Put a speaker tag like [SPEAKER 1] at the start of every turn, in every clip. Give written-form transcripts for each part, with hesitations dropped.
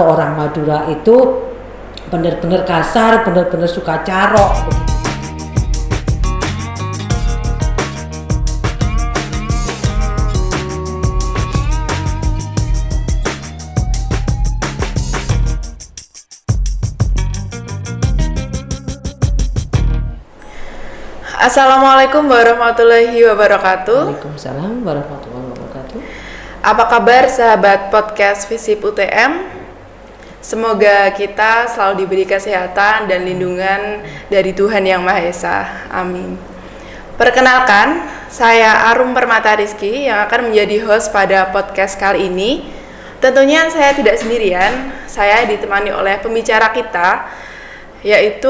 [SPEAKER 1] Orang Madura itu benar-benar kasar, benar-benar suka carok.
[SPEAKER 2] Assalamualaikum warahmatullahi wabarakatuh.
[SPEAKER 1] Waalaikumsalam warahmatullahi wabarakatuh.
[SPEAKER 2] Apa kabar sahabat podcast Visip UTM? Semoga kita selalu diberi kesehatan dan lindungan dari Tuhan Yang Maha Esa. Amin. Perkenalkan, saya Arum Permata Rizky yang akan menjadi host pada podcast kali ini. Tentunya saya tidak sendirian, saya ditemani oleh pembicara kita, yaitu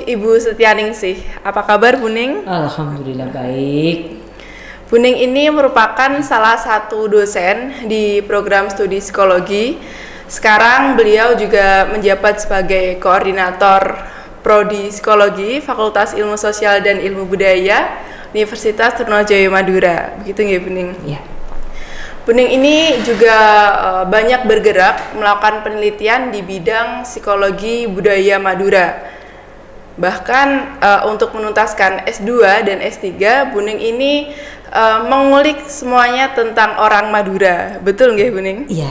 [SPEAKER 2] Ibu Setianingsih. Apa kabar Bu Ning?
[SPEAKER 1] Alhamdulillah baik.
[SPEAKER 2] Bu Ning ini merupakan salah satu dosen di program studi psikologi. Sekarang beliau juga menjabat sebagai koordinator Prodi Psikologi Fakultas Ilmu Sosial dan Ilmu Budaya Universitas Trunojoyo Madura. Begitu nggih Bu Ning?
[SPEAKER 1] Iya.
[SPEAKER 2] Bu Ning ini juga banyak bergerak melakukan penelitian di bidang psikologi budaya Madura. Bahkan untuk menuntaskan S2 dan S3, Bu Ning ini mengulik semuanya tentang orang Madura. Betul nggih Bu Ning?
[SPEAKER 1] Iya,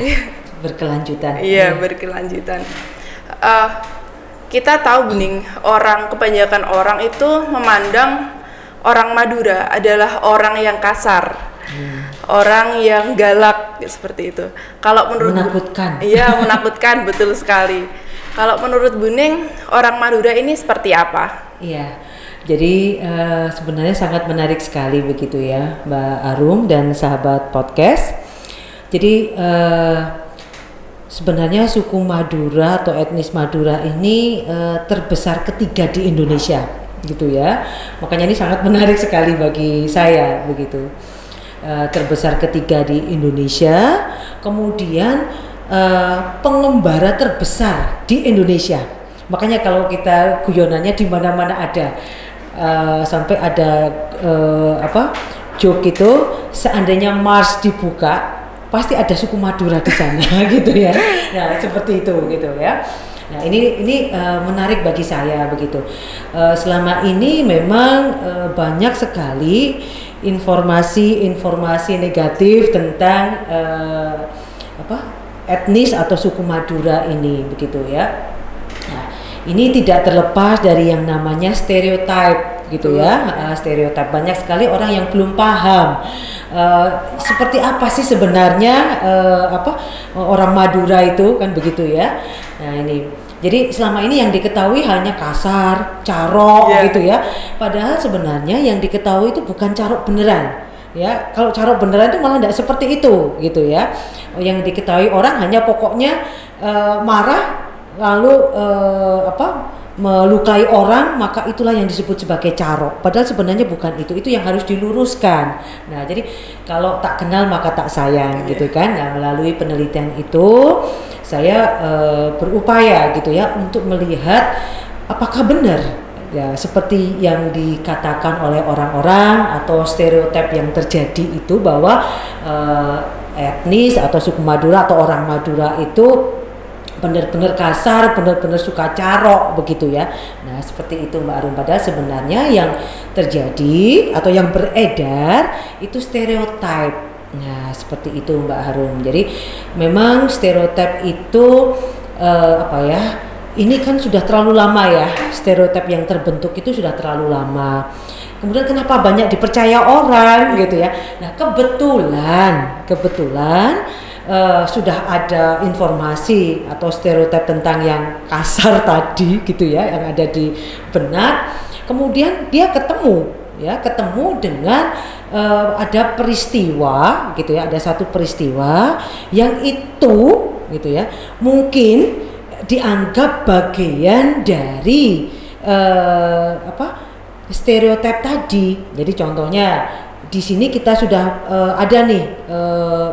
[SPEAKER 1] berkelanjutan.
[SPEAKER 2] Iya, berkelanjutan. Kita tahu Bu Ning, kebanyakan orang itu memandang orang Madura adalah orang yang kasar. Orang yang galak seperti itu. Kalau menurut
[SPEAKER 1] menakutkan.
[SPEAKER 2] Iya, menakutkan, betul sekali. Kalau menurut Bu Ning, orang Madura ini seperti apa?
[SPEAKER 1] Iya. Jadi sebenarnya sangat menarik sekali begitu ya, Mbak Arum dan sahabat podcast. Jadi sebenarnya suku Madura atau etnis Madura ini terbesar ketiga di Indonesia, gitu ya. Makanya ini sangat menarik sekali bagi saya begitu. Terbesar ketiga di Indonesia, kemudian pengembara terbesar di Indonesia. Makanya kalau kita guyonannya di mana-mana ada, sampai ada joke itu, seandainya Mars dibuka, pasti ada suku Madura di sana, gitu ya. Nah seperti itu, gitu ya. Nah ini menarik bagi saya begitu. Selama ini memang banyak sekali informasi negatif tentang etnis atau suku Madura ini begitu ya. Nah, ini tidak terlepas dari yang namanya stereotip gitu ya. Stereotip, banyak sekali orang yang belum paham seperti apa sih sebenarnya orang Madura itu kan begitu ya. Nah ini, jadi selama ini yang diketahui hanya kasar, carok gitu ya. Padahal sebenarnya yang diketahui itu bukan carok beneran. Ya, kalau carok beneran itu malah tidak seperti itu gitu ya. Yang diketahui orang hanya pokoknya marah lalu melukai orang, maka itulah yang disebut sebagai carok. Padahal sebenarnya bukan itu yang harus diluruskan. Nah, jadi kalau tak kenal maka tak sayang gitu kan. Nah, melalui penelitian itu saya berupaya gitu ya untuk melihat apakah benar ya seperti yang dikatakan oleh orang-orang atau stereotip yang terjadi itu bahwa etnis atau suku Madura atau orang Madura itu benar-benar kasar, benar-benar suka carok begitu ya. Nah seperti itu Mbak Arum. Padahal sebenarnya yang terjadi atau yang beredar itu stereotip. Nah seperti itu Mbak Harum. Jadi memang stereotip itu ini kan sudah terlalu lama ya. Stereotip yang terbentuk itu sudah terlalu lama. Kemudian kenapa banyak dipercaya orang gitu ya. Nah kebetulan sudah ada informasi atau stereotip tentang yang kasar tadi gitu ya, yang ada di benak. Kemudian dia ketemu dengan ada peristiwa gitu ya, ada satu peristiwa yang itu gitu ya mungkin dianggap bagian dari stereotip tadi. Jadi contohnya di sini kita sudah ada nih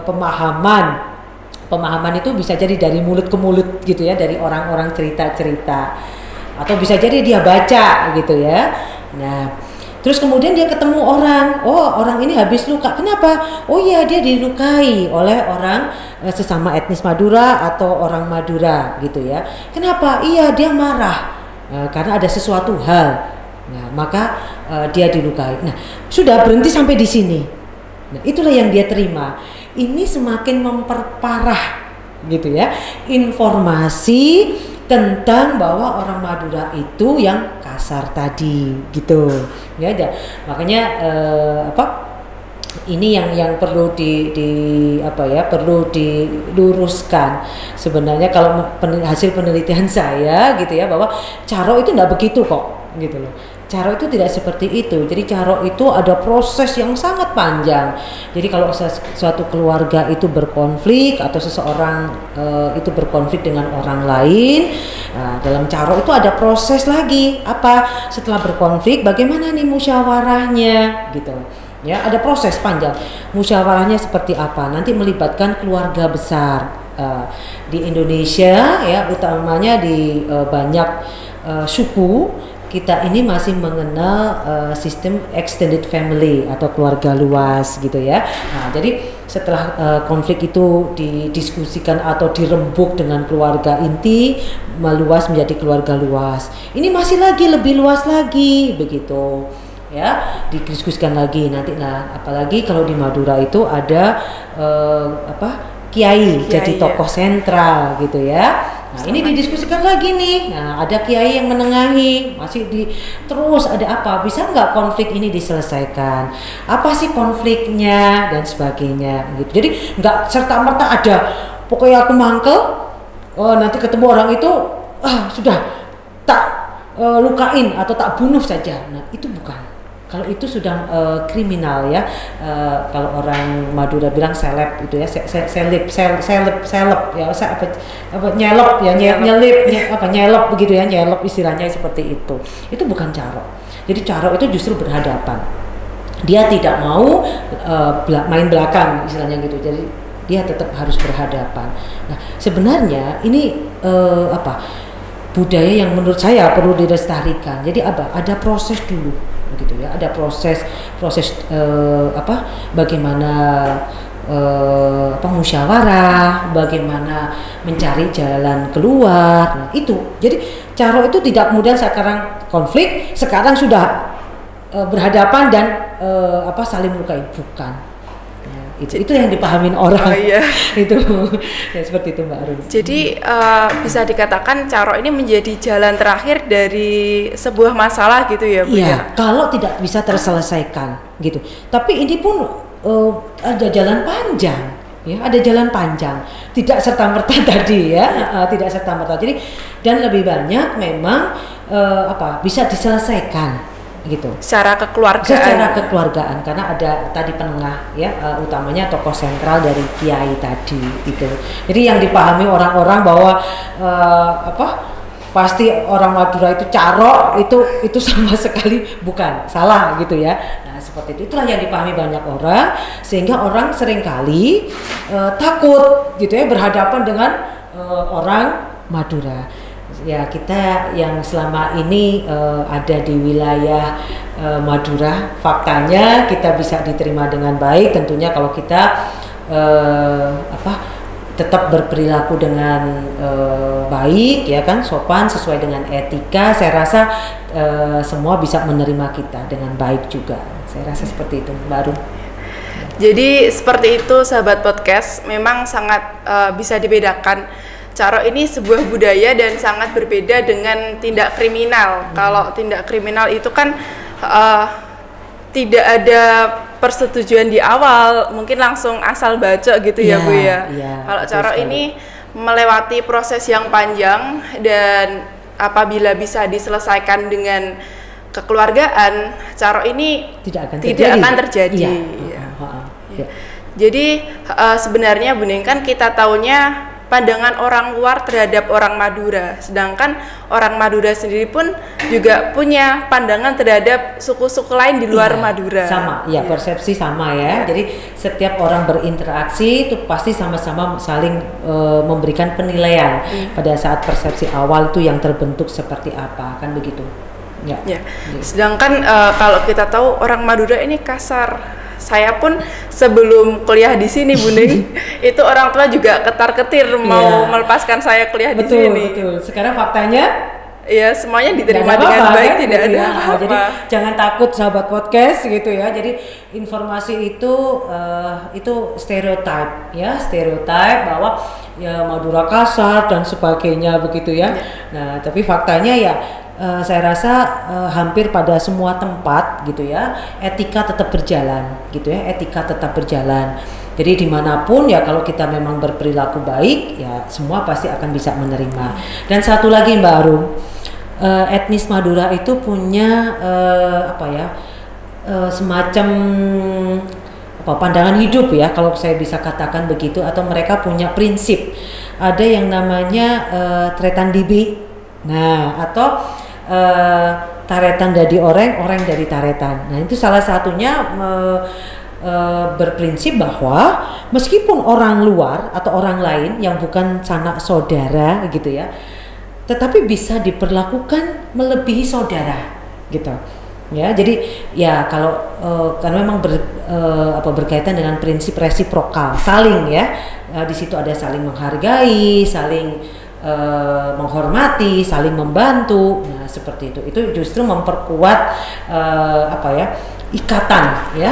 [SPEAKER 1] pemahaman itu bisa jadi dari mulut ke mulut gitu ya, dari orang-orang cerita atau bisa jadi dia baca gitu ya. Nah Terus kemudian dia ketemu orang, oh orang ini habis luka, kenapa? Oh iya dia dilukai oleh orang sesama etnis Madura atau orang Madura gitu ya. Kenapa? Iya dia marah karena ada sesuatu hal. Nah maka dia dilukai. Nah sudah berhenti sampai di sini. Nah itulah yang dia terima. Ini semakin memperparah gitu ya informasi tentang bahwa orang Madura itu yang kasar tadi gitu ya. Makanya ini yang perlu perlu diluruskan sebenarnya. Kalau hasil penelitian saya gitu ya, bahwa Caro itu enggak begitu kok gitu loh. Caro itu tidak seperti itu. Jadi Caro itu ada proses yang sangat panjang. Jadi kalau suatu keluarga itu berkonflik atau seseorang itu berkonflik dengan orang lain, nah, dalam Caro itu ada proses lagi. Apa? Setelah berkonflik bagaimana nih musyawarahnya gitu. Ya, ada proses panjang. Musyawarahnya seperti apa? Nanti melibatkan keluarga besar. Di Indonesia ya, utamanya di banyak suku kita ini masih mengenal sistem extended family atau keluarga luas gitu ya. Nah, jadi setelah konflik itu didiskusikan atau dirembuk dengan keluarga inti, meluas menjadi keluarga luas. Ini masih lagi lebih luas lagi begitu. Ya, didiskusikan lagi nanti. Nah, apalagi kalau di Madura itu ada kiai jadi tokoh sentral gitu ya. Nah, ini didiskusikan lagi nih. Nah, ada kiai yang menengahi, terus ada apa? Bisa nggak konflik ini diselesaikan? Apa sih konfliknya dan sebagainya gitu. Jadi nggak serta-merta ada pokoknya aku mangkel, nanti ketemu orang itu sudah tak lukain atau tak bunuh saja. Nah, itu bukan. Kalau itu sudah kriminal ya, kalau orang Madura bilang seleb itu ya, seleb ya, nyelop ya, nyelop begitu ya, nyelop istilahnya seperti itu. Itu bukan Caro. Jadi Caro itu justru berhadapan. Dia tidak mau main belakang istilahnya gitu. Jadi dia tetap harus berhadapan. Nah sebenarnya ini budaya yang menurut saya perlu dilestarikan. Jadi ada proses dulu gitu ya, ada proses bagaimana musyawarah, bagaimana mencari jalan keluar. Nah itu jadi Caro itu tidak kemudian sekarang konflik, sekarang sudah berhadapan dan saling melukai, bukan. Itu yang dipahamin orang. Itu ya, seperti itu Mbak Arun.
[SPEAKER 2] Jadi bisa dikatakan Caro ini menjadi jalan terakhir dari sebuah masalah gitu ya Bu?
[SPEAKER 1] Iya, kalau tidak bisa terselesaikan gitu. Tapi ini pun ada jalan panjang ya, ada jalan panjang. Tidak serta-merta tadi ya, tidak serta-merta. Jadi dan lebih banyak memang bisa diselesaikan gitu. Secara kekeluargaan karena ada tadi penengah ya, utamanya tokoh sentral dari kiai tadi itu. Jadi yang dipahami orang-orang bahwa pasti orang Madura itu Caro itu sama sekali bukan, salah gitu ya. Nah seperti itu, itulah yang dipahami banyak orang sehingga orang seringkali takut gitu ya berhadapan dengan orang Madura. Ya kita yang selama ini ada di wilayah Madura, faktanya kita bisa diterima dengan baik tentunya kalau kita tetap berperilaku dengan baik ya kan, sopan sesuai dengan etika. Saya rasa semua bisa menerima kita dengan baik juga. Saya rasa seperti itu Mbak Arun.
[SPEAKER 2] Jadi seperti itu sahabat podcast, memang sangat bisa dibedakan. Caro ini sebuah budaya dan sangat berbeda dengan tindak kriminal. Kalau tindak kriminal itu kan tidak ada persetujuan di awal, mungkin langsung asal baca gitu ya Bu ya. Kalau Caro ini melewati proses yang panjang dan apabila bisa diselesaikan dengan kekeluargaan, Caro ini tidak akan terjadi. Jadi sebenarnya Bu Ning, kan kita taunya pandangan orang luar terhadap orang Madura, sedangkan orang Madura sendiri pun juga punya pandangan terhadap suku-suku lain di luar Madura.
[SPEAKER 1] Sama, ya persepsi sama ya. Jadi setiap orang berinteraksi itu pasti sama-sama saling memberikan penilaian pada saat persepsi awal itu yang terbentuk seperti apa, kan begitu. Ya.
[SPEAKER 2] Ya. Sedangkan kalau kita tahu orang Madura ini kasar. Saya pun sebelum kuliah di sini, Bu Ning, itu orang tua juga ketar-ketir mau melepaskan saya kuliah di sini.
[SPEAKER 1] Betul. Sekarang faktanya
[SPEAKER 2] ya semuanya diterima
[SPEAKER 1] apa-apa,
[SPEAKER 2] dengan baik,
[SPEAKER 1] kan?
[SPEAKER 2] tidak ada
[SPEAKER 1] Ya.
[SPEAKER 2] apa-apa.
[SPEAKER 1] Jadi jangan takut sahabat podcast gitu ya. Jadi informasi itu stereotip ya, stereotip bahwa ya Madura kasar dan sebagainya begitu ya. Nah, tapi faktanya ya saya rasa hampir pada semua tempat gitu ya, etika tetap berjalan gitu ya, etika tetap berjalan. Jadi dimanapun ya kalau kita memang berperilaku baik ya semua pasti akan bisa menerima. Dan satu lagi Mbak Arum, etnis Madura itu punya semacam pandangan hidup ya kalau saya bisa katakan begitu, atau mereka punya prinsip. Ada yang namanya tretan dibi. Nah, atau taretan dari orang dari taretan. Nah, itu salah satunya berprinsip bahwa meskipun orang luar atau orang lain yang bukan sanak saudara gitu ya, tetapi bisa diperlakukan melebihi saudara gitu. Ya, jadi ya kalau karena memang berkaitan dengan prinsip resiprokal, saling ya, di situ ada saling menghargai, saling menghormati, saling membantu. Nah, seperti itu. Itu justru memperkuat ikatan ya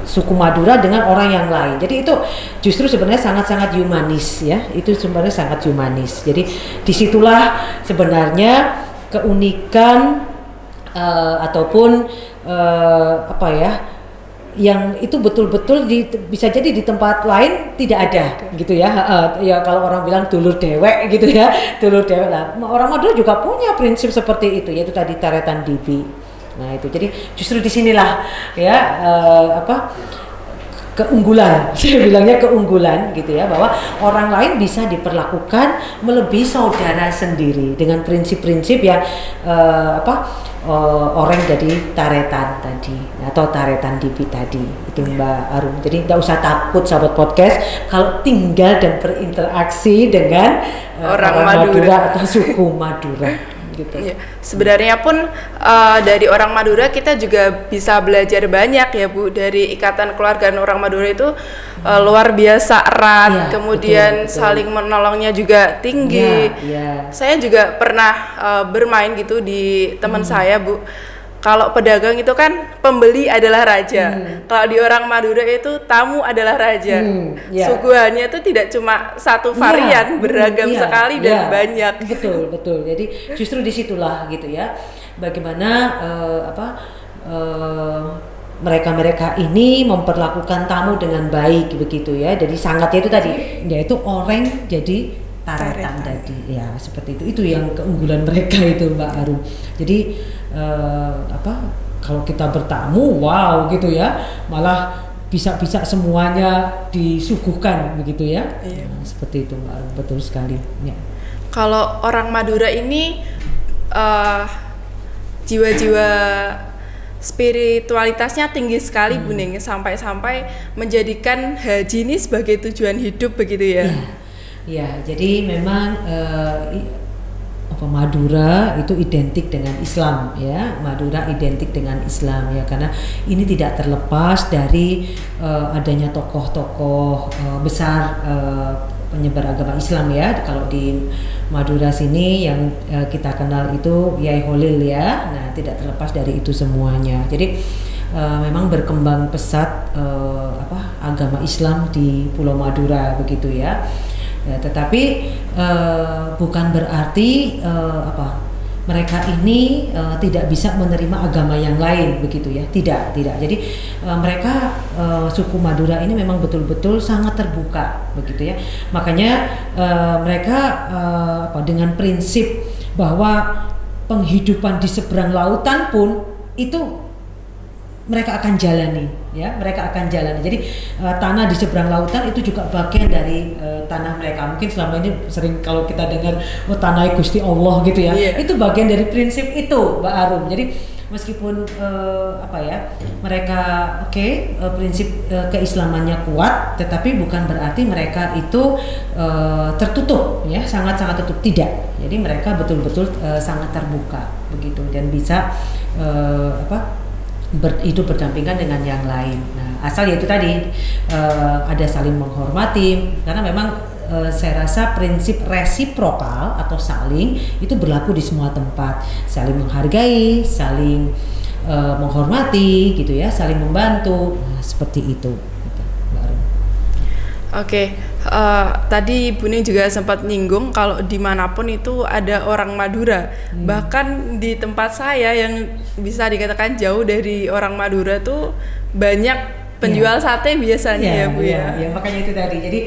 [SPEAKER 1] suku Madura dengan orang yang lain. Jadi itu justru sebenarnya sangat-sangat humanis ya. Itu sebenarnya sangat humanis. Jadi disitulah sebenarnya keunikan ataupun yang itu betul-betul bisa jadi di tempat lain tidak ada gitu ya. Ya kalau orang bilang dulur dewek gitu ya, dulur dewek lah. Orang Madura juga punya prinsip seperti itu, yaitu tadi taretan dibi. Nah itu jadi justru disinilah ya keunggulan, saya bilangnya keunggulan gitu ya, bahwa orang lain bisa diperlakukan melebihi saudara sendiri dengan prinsip-prinsip yang orang dari taretan tadi atau taretan dibi tadi itu Mbak Arum. Jadi nggak usah takut sahabat podcast kalau tinggal dan berinteraksi dengan orang Madura atau suku Madura. Gitu.
[SPEAKER 2] Ya, sebenarnya pun dari orang Madura kita juga bisa belajar banyak ya Bu, dari ikatan keluarga orang Madura itu luar biasa erat, ya, kemudian betul. Saling menolongnya juga tinggi. Ya. Saya juga pernah bermain gitu di teman saya Bu. Kalau pedagang itu kan pembeli adalah raja. Kalau di orang Madura itu tamu adalah raja. Suguhannya itu tidak cuma satu varian, beragam sekali dan banyak.
[SPEAKER 1] Betul. Jadi justru disitulah gitu ya. Bagaimana mereka ini memperlakukan tamu dengan baik begitu ya. Jadi sangatnya itu tadi, yaitu orang jadi taretan tadi ya, seperti itu yang keunggulan mereka itu Mbak Arum. Jadi kalau kita bertamu wow gitu ya, malah bisa semuanya disuguhkan begitu ya. Nah, seperti itu Mbak Arum, betul sekali ya.
[SPEAKER 2] Kalau orang Madura ini jiwa-jiwa spiritualitasnya tinggi sekali Bu Ning, sampai menjadikan haji ini sebagai tujuan hidup begitu ya.
[SPEAKER 1] Ya, jadi memang Madura itu identik dengan Islam ya. Madura identik dengan Islam ya, karena ini tidak terlepas dari adanya tokoh-tokoh besar penyebar agama Islam ya. Kalau di Madura sini yang kita kenal itu Yai Holil ya. Nah, tidak terlepas dari itu semuanya. Jadi memang berkembang pesat agama Islam di Pulau Madura begitu ya. Ya, tetapi bukan berarti mereka ini tidak bisa menerima agama yang lain begitu ya, tidak. Jadi mereka suku Madura ini memang betul-betul sangat terbuka begitu ya. Makanya mereka dengan prinsip bahwa penghidupan di seberang lautan pun itu mereka akan jalani ya, jadi tanah di seberang lautan itu juga bagian dari tanah mereka. Mungkin selama ini sering kalau kita dengar tanah Gusti Allah gitu ya, itu bagian dari prinsip itu Mbak Arum. Jadi meskipun mereka prinsip keislamannya kuat, tetapi bukan berarti mereka itu tertutup ya, sangat-sangat tertutup, tidak. Jadi mereka betul-betul sangat terbuka begitu dan bisa hidup berdampingan dengan yang lain. Nah, asal yaitu tadi ada saling menghormati, karena memang saya rasa prinsip resiprokal atau saling itu berlaku di semua tempat, saling menghargai, saling menghormati gitu ya, saling membantu, nah, seperti itu.
[SPEAKER 2] Oke, tadi Bu Ning juga sempat nyinggung kalau dimanapun itu ada orang Madura. Bahkan di tempat saya yang bisa dikatakan jauh dari orang Madura tuh banyak penjual sate biasanya ya Bu ya.
[SPEAKER 1] Ya, makanya itu tadi. Jadi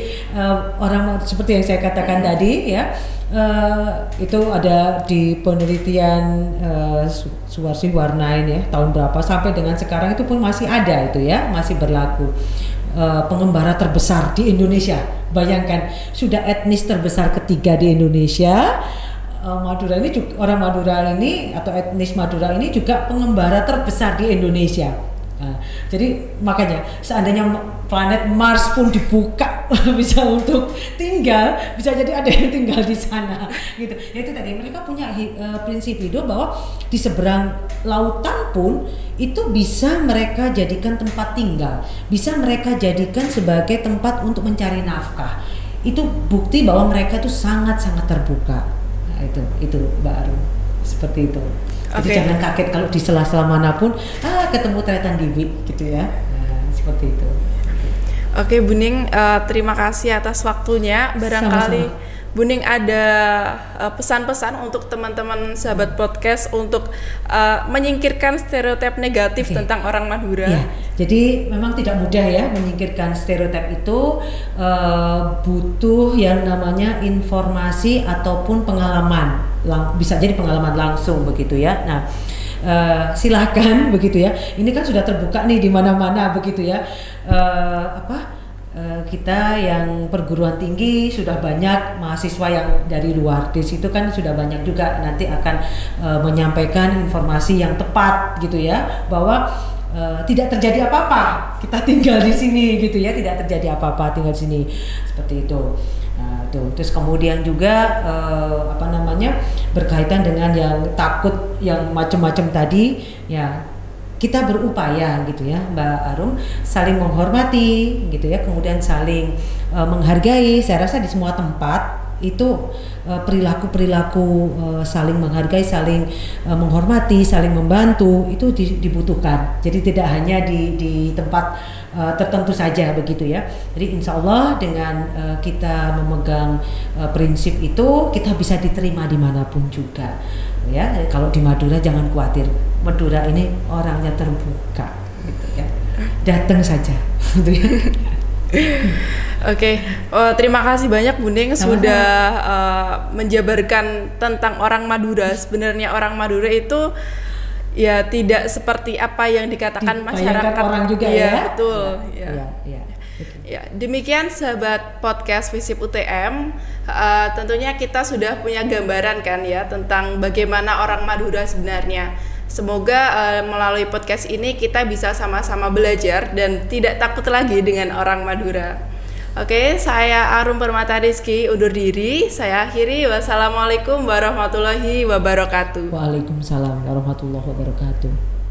[SPEAKER 1] orang seperti yang saya katakan tadi ya, itu ada di penelitian Suwarsi Warnain ya tahun berapa sampai dengan sekarang itu pun masih ada itu ya, masih berlaku. Pengembara terbesar di Indonesia, bayangkan sudah etnis terbesar ketiga di Indonesia. Madura ini juga, orang Madura ini atau etnis Madura ini juga pengembara terbesar di Indonesia. Nah, jadi makanya seandainya planet Mars pun dibuka bisa untuk tinggal, bisa jadi ada yang tinggal di sana gitu. Ya itu tadi mereka punya prinsip hidup bahwa di seberang lautan pun itu bisa mereka jadikan tempat tinggal, bisa mereka jadikan sebagai tempat untuk mencari nafkah. Itu bukti bahwa mereka itu sangat-sangat terbuka. Nah, itu Mbak Arum, seperti itu. Jadi jangan kaget kalau di sela-sela manapun ketemu Tretan Diwi gitu ya. Nah, seperti itu.
[SPEAKER 2] Oke, Bu Ning, terima kasih atas waktunya. Barangkali sama-sama. Bu Ning ada pesan-pesan untuk teman-teman sahabat podcast untuk menyingkirkan stereotip negatif tentang orang Madura.
[SPEAKER 1] Ya, jadi memang tidak mudah ya menyingkirkan stereotip itu, butuh yang namanya informasi ataupun pengalaman, bisa jadi pengalaman langsung begitu ya. Nah, silakan begitu ya. Ini kan sudah terbuka nih di mana-mana begitu ya. Kita yang perguruan tinggi sudah banyak mahasiswa yang dari luar, di situ kan sudah banyak juga nanti akan menyampaikan informasi yang tepat gitu ya, bahwa tidak terjadi apa-apa, kita tinggal di sini gitu ya, tidak terjadi apa-apa tinggal di sini, seperti itu. Nah, terus kemudian juga berkaitan dengan yang takut yang macam-macam tadi ya, kita berupaya gitu ya Mbak Arum, saling menghormati gitu ya, kemudian saling menghargai. Saya rasa di semua tempat itu perilaku-perilaku saling menghargai, saling menghormati, saling membantu itu dibutuhkan. Jadi tidak hanya di tempat tertentu saja begitu ya. Jadi insya Allah dengan kita memegang prinsip itu, kita bisa diterima dimanapun juga. Ya, kalau di Madura jangan khawatir, Madura ini orangnya terbuka gitu ya, datang saja gitu ya.
[SPEAKER 2] Oke, terima kasih banyak Bu Ning sudah menjabarkan tentang orang Madura. Sebenarnya orang Madura itu ya tidak seperti apa yang dikatakan masyarakat
[SPEAKER 1] orang juga
[SPEAKER 2] ya.
[SPEAKER 1] Ya,
[SPEAKER 2] betul.
[SPEAKER 1] Ya.
[SPEAKER 2] Demikian sahabat podcast Visip UTM. Tentunya kita sudah punya gambaran kan ya tentang bagaimana orang Madura sebenarnya. Semoga melalui podcast ini kita bisa sama-sama belajar dan tidak takut lagi dengan orang Madura. Oke, saya Arum Permata Rizky undur diri. Saya akhiri. Wassalamualaikum warahmatullahi wabarakatuh.
[SPEAKER 1] Waalaikumsalam warahmatullahi wabarakatuh.